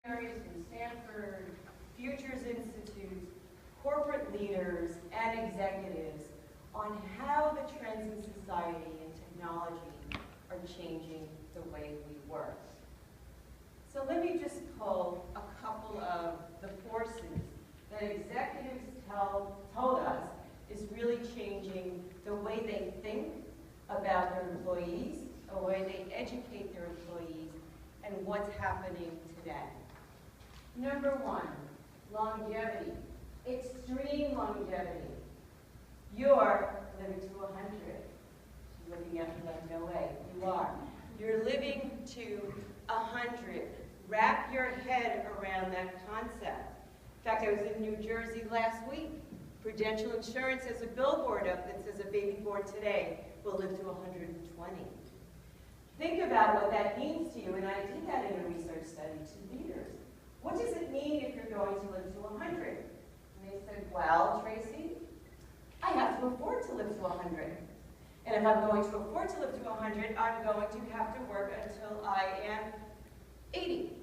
Areas from Stanford, Futures Institute, corporate leaders, and executives on how the trends in society and technology are changing the way we work. So let me just pull a couple of the forces that executives told us is really changing the way they think about their employees, the way they educate their employees, and what's happening today. Number one, longevity, extreme longevity. You're living to 100. She's looking at me like, no way, you are. You're living to 100. Wrap your head around that concept. In fact, I was in New Jersey last week. Prudential Insurance has a billboard up that says a baby born today will live to 120. Think about what that means to you, and I did that in a research study to leaders. What does it mean if you're going to live to 100? And they said, well, Tracy, I have to afford to live to 100. And if I'm going to afford to live to 100, I'm going to have to work until I am 80.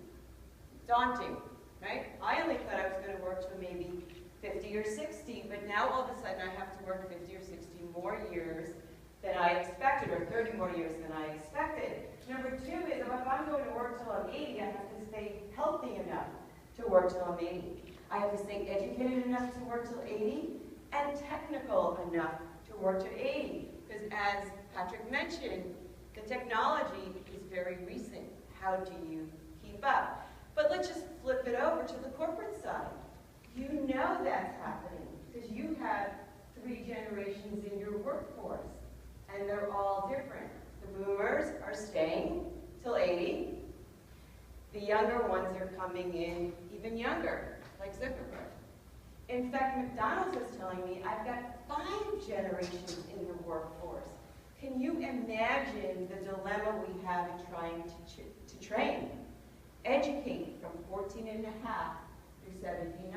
Daunting, right? I only thought I was going to work till maybe 50 or 60, but now all of a sudden I have to work 50 or 60 more years than I expected, or 30 more years than I expected. Number two is, if I'm going to work till I'm 80, I have to stay healthy enough to work till I'm 80. I have to stay educated enough to work till 80, and technical enough to work till 80. Because as Patrick mentioned, the technology is very recent. How do you keep up? But let's just flip it over to the corporate side. You know that's happening, because you have 3 generations in your workforce, and they're all different. The boomers are staying till 80. The younger ones are coming in even younger, like Zuckerberg. In fact, McDonald's was telling me, I've got 5 generations in the workforce. Can you imagine the dilemma we have in trying to train, educate from 14 and a half through 79?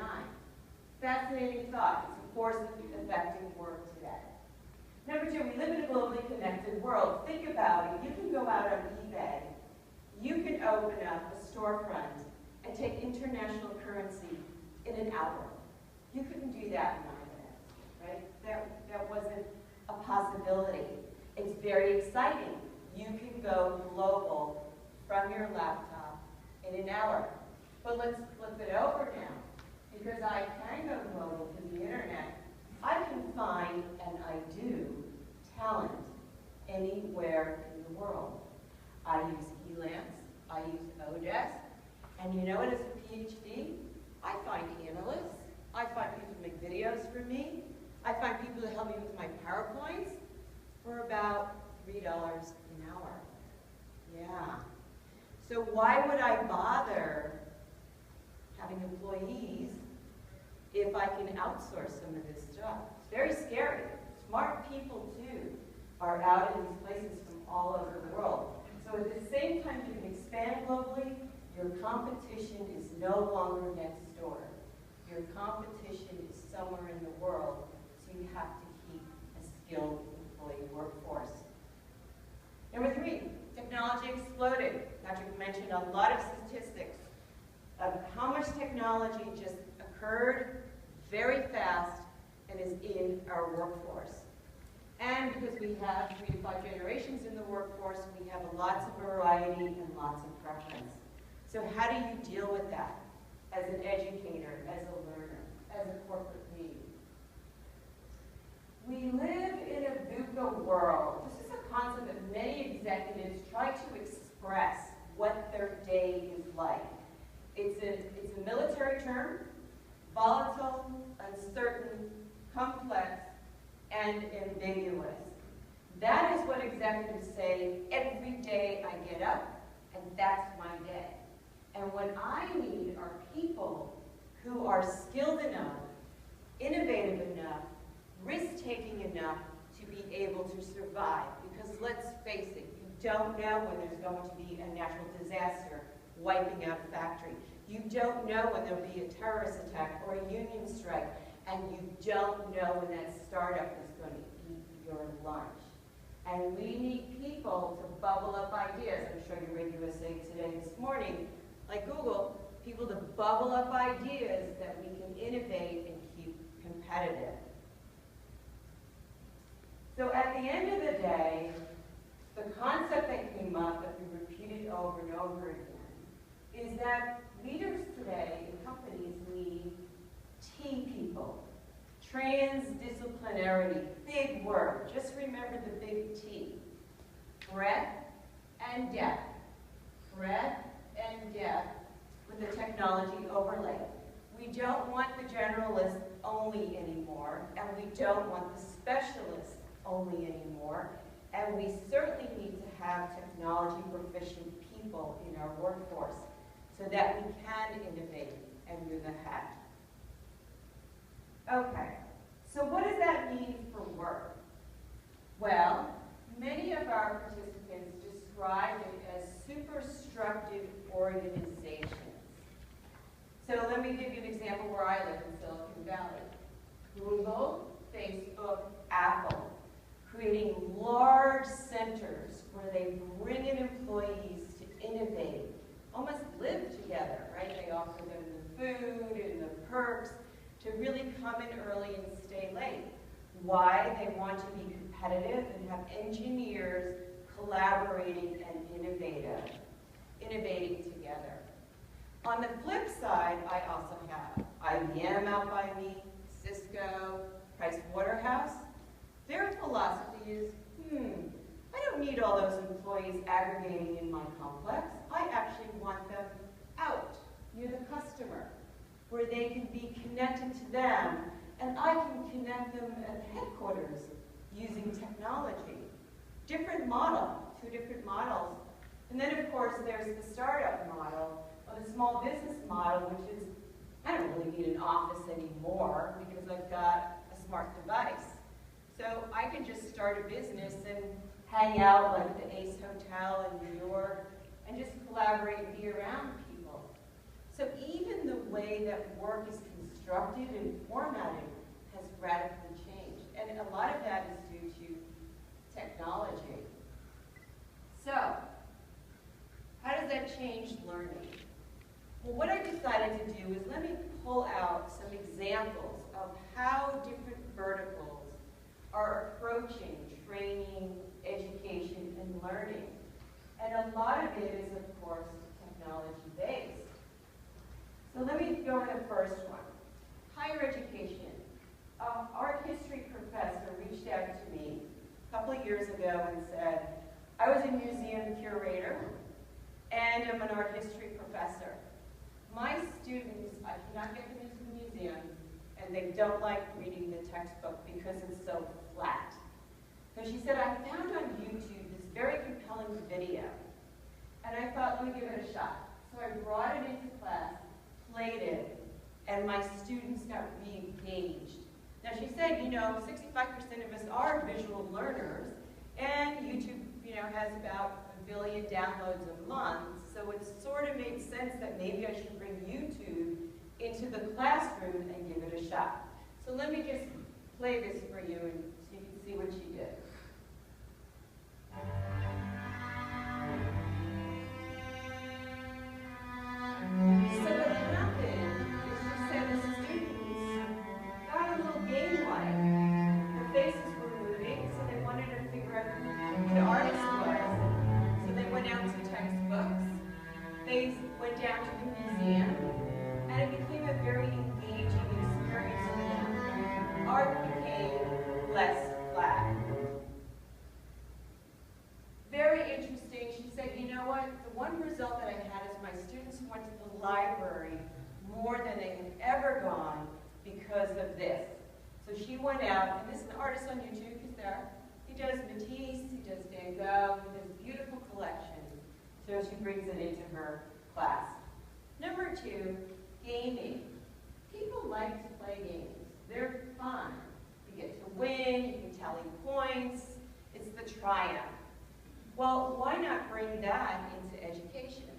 Fascinating thought. It's a force affecting work today. Number 2, we live in a globally connected world. Think about it. You can go out on eBay. You can open up a storefront and take international currency in an hour. You couldn't do that in 9 minutes, right? That wasn't a possibility. It's very exciting. You can go global from your laptop in an hour. But let's flip it over now. Because I can go global to the internet, I can find, and I do, talent anywhere in the world. I use Elance, I use Odesk, and you know what, as a PhD, I find analysts, I find people to make videos for me, I find people to help me with my PowerPoints for about $3 an hour. Yeah. So why would I bother having employees if I can outsource some of this stuff? It's very scary. Smart people, too, are out in these places from all over the world. So at the same time you can expand globally, your competition is no longer next door. Your competition is somewhere in the world, so you have to keep a skilled employee workforce. Number 3, technology exploded. Patrick mentioned a lot of statistics of how much technology just occurred very fast and is in our workforce. And because we have 3 to 5 generations in the workforce, we have lots of variety and lots of preference. So how do you deal with that as an educator, as a learner, as a corporate lead? We live in a VUCA world. This is a concept that many executives try to express what their day is like. It's a military term, volatile, uncertain, complex, and ambiguous. That is what executives say every day I get up, and that's my day. And what I need are people who are skilled enough, innovative enough, risk-taking enough to be able to survive. Because let's face it, you don't know when there's going to be a natural disaster wiping out a factory. You don't know when there'll be a terrorist attack or a union strike, and you don't know when that startup is going to eat your lunch. And we need people to bubble up ideas. I'm sure you read USA Today this morning, like Google, people to bubble up ideas that we can innovate and keep competitive. So at the end of the day, the concept that came up that we repeated over and over again is that leaders today in companies need T people. Transdisciplinarity, big word. Just remember the big T. Breadth and depth. Breadth and depth with a technology overlay. We don't want the generalist only anymore, and we don't want the specialist only anymore, and we certainly need to have technology proficient people in our workforce so that we can innovate and move ahead. Okay, so what does that mean for work? Well, many of our participants describe it as superstructured organizations. So let me give you an example where I live in Silicon Valley. Google, Facebook, Apple, creating large centers where they bring in employees to innovate, almost live together, right? They offer them the food and the perks to really come in early and stay late. Why? They want to be competitive and have engineers collaborating and innovating together. On the flip side, I also have IBM out by me, Cisco, Price Waterhouse. Their philosophy is, I don't need all those employees aggregating in my complex. I actually want them out near the customer, where they can be connected to them, and I can connect them at headquarters using technology. Different model, two different models. And then, of course, there's the startup model, or the small business model, which is, I don't really need an office anymore because I've got a smart device. So I can just start a business and hang out like at the Ace Hotel in New York and just collaborate and be around people. So even the way that work is constructed and formatted has radically changed. And a lot of that is due to technology. So, how does that change learning? Well, what I decided to do is let me pull out some examples of how different verticals are approaching training, education, and learning. And a lot of it is, of course, technology-based. So let me go to the first one. Higher education. Art history professor reached out to me a couple of years ago and said, I was a museum curator and I'm an art history professor. My students, I cannot get them into the museum, and they don't like reading the textbook because it's so flat. So she said, I found on YouTube this very compelling video, and I thought, let me give it a shot. So I brought it into class, played it, and my students got re-engaged. Now she said, 65% of us are visual learners, and YouTube, has about 1 billion downloads a month, so it sort of made sense that maybe I should bring YouTube into the classroom and give it a shot. So let me just play this for you and so you can see what she did. So what happened is she said the students got a little game-like. Their faces were moving, so they wanted to figure out who the artist was. So they went out to textbooks. They went down to the museum, and it became a very engaging experience for them. Art became less flat. Very interesting. She said, you know what? The one result that I had is my students went to the library more than they had ever gone because of this. So she went out, and this is an artist on YouTube. He's there. He does Matisse, he does Van Gogh, he does beautiful collections. So she brings it into her class. Number 2, gaming. People like to play games. They're fun. You get to win, you can tally points. It's the triumph. Well, why not bring that into education?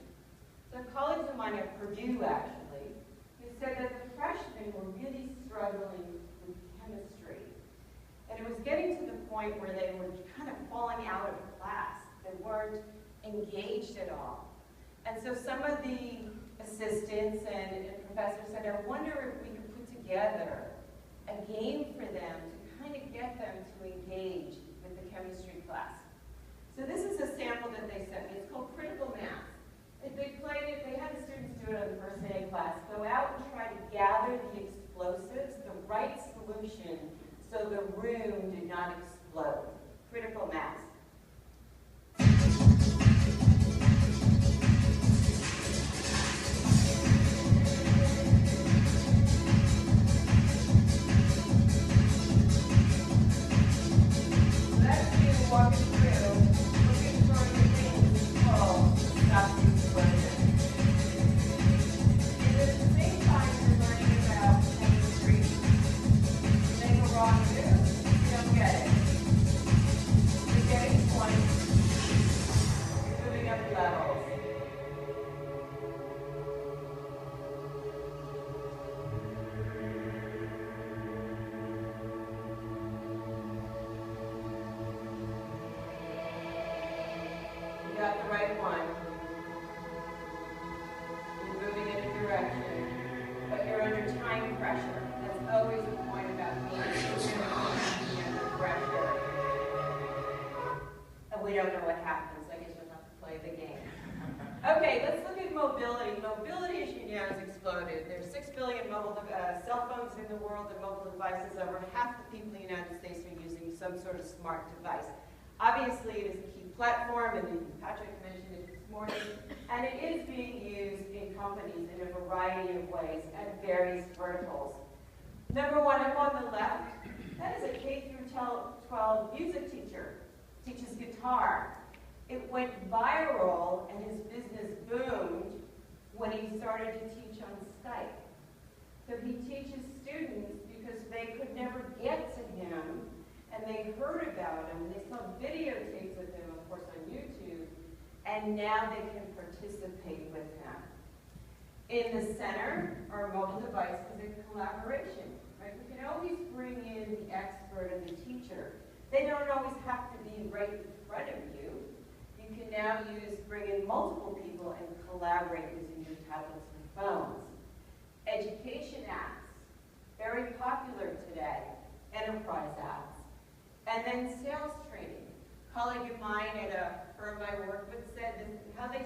So colleagues of mine at Purdue, actually, who said that the freshmen were really struggling with chemistry. And it was getting to the point where they were kind of falling out of class. They weren't engaged at all. And so some of the assistants and professors said, I wonder if we could put together a game for them to kind of get them to engage with the chemistry class. So this is a sample that they sent me. It's called Critical Math. They played it, they had the students do it on the first day of class. Go out and try to gather the explosives, the right solution, so the room did not explode. Critical Math. Walking through, looking for the things called stop the explosion. And at the same time, you're learning about chemistry. You make a wrong move, you don't get it. You're getting points. You're moving up levels. You got the right one. You're moving in a direction, but you're under time pressure. That's always the point about being under pressure. And we don't know what happens. I guess we'll have to play the game. Okay, let's look at mobility. Mobility, as you know, has exploded. There's 6 billion cell phones in the world and mobile devices. Over half the people in the United States are using some sort of smart device. Obviously, it is a key platform, and Patrick mentioned it this morning, and it is being used in companies in a variety of ways at various verticals. Number one, up on the left, that is a K through 12 music teacher, teaches guitar. It went viral, and his business boomed when he started to teach on Skype. So he teaches students because they could never get to him, and they heard about him, and they saw videotapes of him, of course, on YouTube, and now they can participate with him. In the center are mobile devices and collaboration, right? We can always bring in the expert and the teacher. They don't always have to be right in front of you. You can now bring in multiple people and collaborate using your tablets and phones. Education apps, very popular today, enterprise apps. And then sales training. A colleague of mine at a firm I work with said that how they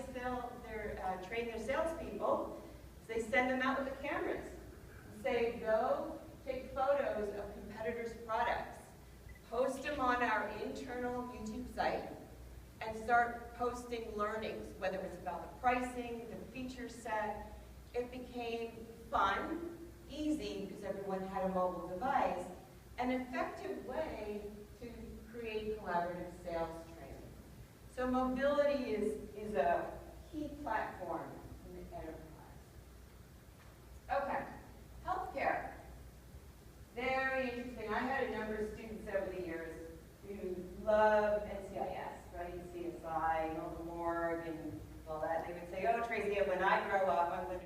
train their salespeople is they send them out with the cameras. Say, go take photos of competitors' products, post them on our internal YouTube site, and start posting learnings, whether it's about the pricing, the feature set. It became fun, easy, because everyone had a mobile device, an effective way to create collaborative sales training. So mobility is a key platform in the enterprise. Okay, healthcare. Very interesting. I had a number of students over the years who love NCIS, right? CSI, the morgue, and all that. They would say, oh, Tracey, when I grow up, I'm going to